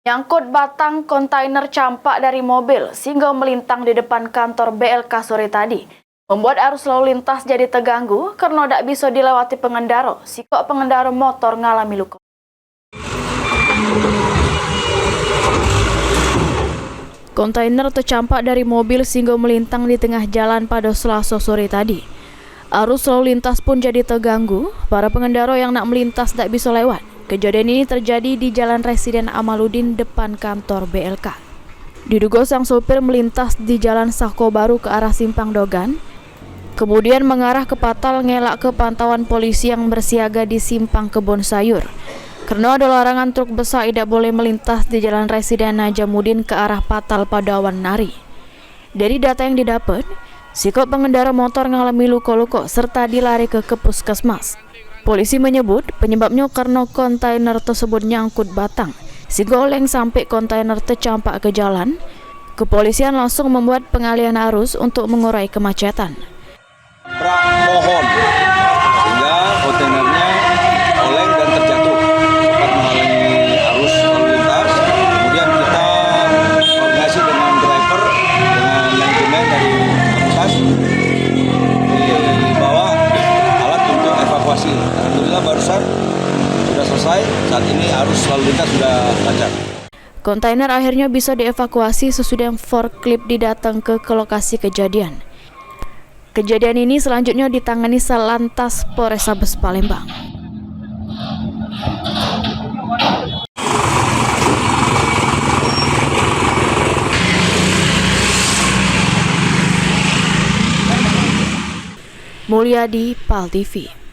Nyangkut batang kontainer campak dari mobil sehingga melintang di depan kantor BLK sore tadi. Membuat arus lalu lintas jadi terganggu karena tidak bisa dilewati pengendara. Sikok pengendara motor ngalami luka. Kontainer tercampak dari mobil sehingga melintang di tengah jalan pada Selasa sore tadi. Arus lalu lintas pun jadi terganggu. Para pengendara yang nak melintas tidak bisa lewat. Kejadian ini terjadi di Jalan Residen Amaluddin depan kantor BLK. Diduga sang sopir melintas di Jalan Sako Baru ke arah Simpang Dogan, kemudian mengarah ke Patal ngelak ke pantauan polisi yang bersiaga di Simpang Kebon Sayur. Karena ada larangan truk besar tidak boleh melintas di Jalan Residen Najamuddin ke arah Patal Padawan Nari. Dari data yang didapat, sikap pengendara motor mengalami luka-luka serta dilari ke puskesmas. Polisi menyebut penyebabnya karena kontainer tersebut nyangkut batang, sehingga oleng sampai kontainer tercampak ke jalan. Kepolisian langsung membuat pengalihan arus untuk mengurai kemacetan. Mohon sehingga kontainernya oleng dan terjatuh, dapat menghalangi arus lalu lintas. Kemudian kita koordinasi dengan driver, dengan manajemen dari petugas, dibawa alat untuk evakuasi. Alhamdulillah barusan sudah selesai. Saat ini arus lalu lintas sudah lancar. Kontainer akhirnya bisa dievakuasi sesudah forklift didatang ke lokasi kejadian. Kejadian ini selanjutnya ditangani Salantas Polrestabes Palembang. Mulyadi, PAL TV.